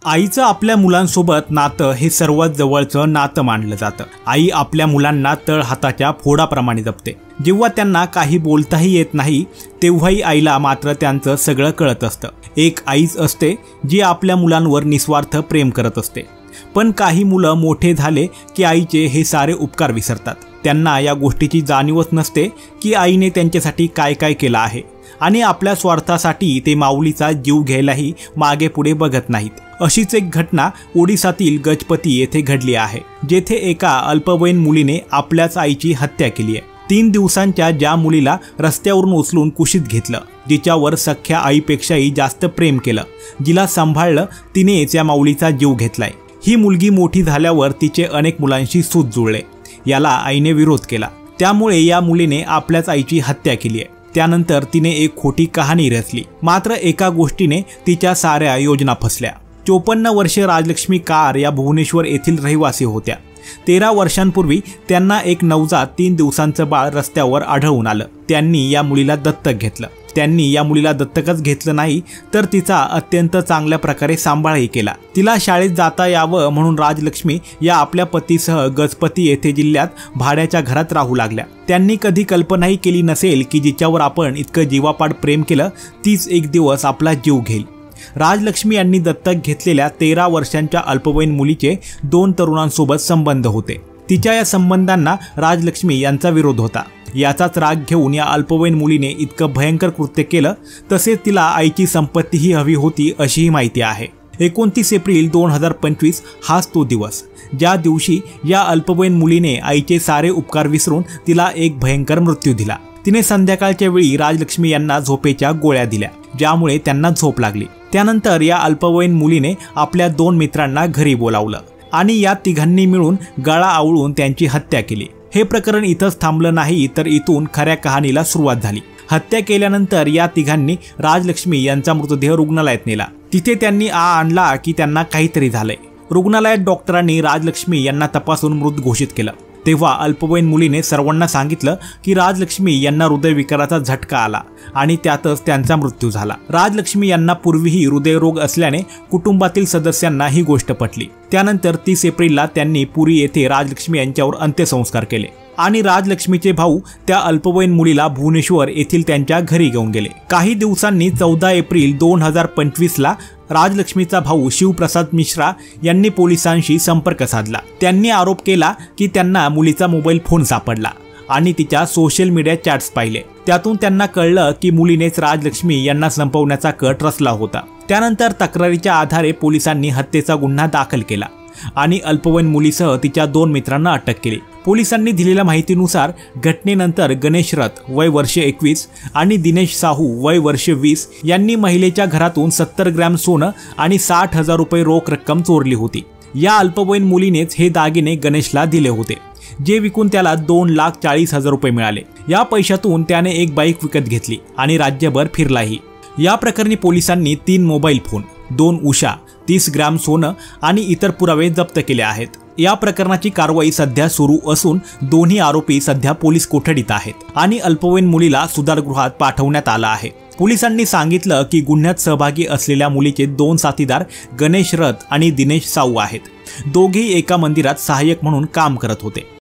आईचं आपल्या मुलांसोबत नातं हे सर्वात जवळचं नातं मानलं जातं। आई आपल्या मुलांना तळहाताच्या फोडाप्रमाणे जपते। जेव्हा त्यांना काही बोलताही येत नाही तेव्हाही आईला मात्र त्यांचं सगळं कळत असतं। एक आईच असते जी आपल्या मुलांवर निस्वार्थ प्रेम करत असते। पण काही मुलं मोठे झाले की आईचे हे सारे उपकार विसरतात। त्यांना या गोष्टीची जाणीवच नसते की आईने त्यांच्यासाठी काय काय केलं आहे आणि आपल्या स्वार्थासाठी ते माऊलीचा जीव घ्यायलाही मागे पुढे बघत नाहीत। अशीच एक घटना ओडिसातील गजपती येथे घडली आहे, जेथे एका अल्पवयीन मुलीने आपल्याच आईची हत्या केली आहे। 3 दिवसांच्या ज्या मुलीला रस्त्यावरून उचलून कुशीत घेतलं, जिच्यावर सख्या आईपेक्षाही जास्त प्रेम केलं, जिला सांभाळलं, तिनेच या माऊलीचा जीव घेतलाय। ही मुलगी मोठी झाल्यावर तिचे अनेक मुलांशी सूत जुळले। याला आईने विरोध केला, त्यामुळे या मुलीने आपल्याच आईची हत्या केली आहे। त्यानंतर तिने एक खोटी कहाणी रचली, मात्र एका गोष्टीने तिच्या साऱ्या योजना फसल्या। 54 वर्षे राजलक्ष्मी कार या भुवनेश्वर येथील रहिवासी होत्या। 13 वर्षांपूर्वी त्यांना एक नवजात 3 दिवसांचं बाळ रस्त्यावर आढळून आलं। त्यांनी या मुलीला दत्तक घेतलं। त्यांनी या मुलीला दत्तकच घेतलं नाही तर तिचा अत्यंत चांगल्या प्रकारे सांभाळही केला। तिला शाळेत जाता यावं म्हणून राजलक्ष्मी या आपल्या पतीसह गजपती येथे जिल्ह्यात भाड्याच्या घरात राहू लागल्या। त्यांनी कधी कल्पनाही केली नसेल की जिच्यावर आपण इतकं जीवापाड प्रेम केलं तीच एक दिवस आपला जीव घेईल। राजलक्ष्मी यांनी दत्तक घेतलेल्या 13 वर्षांच्या अल्पवयीन मुलीचे 2 तरुणांसोबत संबंध होते। तिच्या या संबंधांना राजलक्ष्मी यांचा विरोध होता। याचाच राग घेऊन या अल्पवयीन मुलीने इतकं भयंकर कृत्य केलं। तसेच तिला आईची संपत्तीही हवी होती अशीही माहिती आहे। 29 एप्रिल 2025 हाच तो दिवस ज्या दिवशी या अल्पवयीन मुलीने आईचे सारे उपकार विसरून तिला एक भयंकर मृत्यू दिला। तिने संध्याकाळच्या वेळी राजलक्ष्मी यांना झोपेच्या गोळ्या दिल्या, ज्यामुळे त्यांना झोप लागली। त्यानंतर या अल्पवयीन मुलीने आपल्या 2 मित्रांना घरी बोलावलं आणि या तिघांनी मिळून गळा आवळून त्यांची हत्या केली। हे प्रकरण इथंच थांबलं नाही तर इथून खऱ्या कहाणीला सुरुवात झाली। हत्या केल्यानंतर या तिघांनी राजलक्ष्मी यांचा मृतदेह रुग्णालयात नेला। तिथे त्यांनी आणला की त्यांना काहीतरी झालंय। रुग्णालयात डॉक्टरांनी राजलक्ष्मी यांना तपासून मृत घोषित केलं। तेव्हा अल्पवयीन मुलीने सर्वांना सांगितलं की राजलक्ष्मी यांना हृदयविकाराचा झटका आला आणि त्यातच त्यांचा मृत्यू झाला। राजलक्ष्मी यांना पूर्वीही हृदयरोग असल्याने कुटुंबातील सदस्यांना ही गोष्ट पटली। त्यानंतर 30 एप्रिलला त्यांनी पुरी येथे राजलक्ष्मी यांच्यावर अंत्यसंस्कार केले आणि राजलक्ष्मीचे भाऊ त्या अल्पवयीन मुलीला भुवनेश्वर येथील त्यांच्या घरी घेऊन गेले। काही दिवसांनी 14 एप्रिल 2025ला राजलक्ष्मीचा भाऊ शिवप्रसाद मिश्रा यांनी पोलिसांशी संपर्क साधला। त्यांनी आरोप केला की त्यांना मुलीचा मोबाईल फोन सापडला आणि तिच्या सोशल मीडिया चॅट्स पाहिले। त्यातून त्यांना कळलं की मुलीनेच राजलक्ष्मी यांना संपवण्याचा कट रचला होता। त्यानंतर तक्रारीच्या आधारे पोलिसांनी हत्येचा गुन्हा दाखल केला आणि अल्पवयीन मुलीसह तिच्या 2 मित्रांना अटक केली। पोलिसांनी दिलेल्या माहितीनुसार घटनेनंतर गणेश रथ वय वर्ष 21 आणि दिनेश साहू वय वर्ष 20 यांनी महिलेच्या घरातून 70 ग्रॅम सोनं आणि 60,000 रुपये रोख रक्कम चोरली होती। या अल्पवयीन मुलीनेच हे दागिने गणेशला दिले होते, जे विकून त्याला 2,40,000 रुपये मिळाले। या पैशातून त्याने एक बाईक विकत घेतली आणि राज्यभर फिरलाही। या प्रकरणी पोलिसांनी 3 मोबाईल फोन, 2 उषा, 30 ग्रॅम सोनं आणि इतर पुरावे जप्त केले आहेत। या प्रकरणाची कारवाई सध्या सुरू असून दोन्ही आरोपी सध्या पोलीस कोठडीत आहेत आणि अल्पवयीन मुलीला सुधारगृहात पाठवण्यात आलं आहे। पोलिसांनी सांगितलं की गुन्ह्यात सहभागी असलेल्या मुलीचे 2 साथीदार गणेश रथ आणि दिनेश साहू आहेत। दोघेही एका मंदिरात सहाय्यक म्हणून काम करत होते।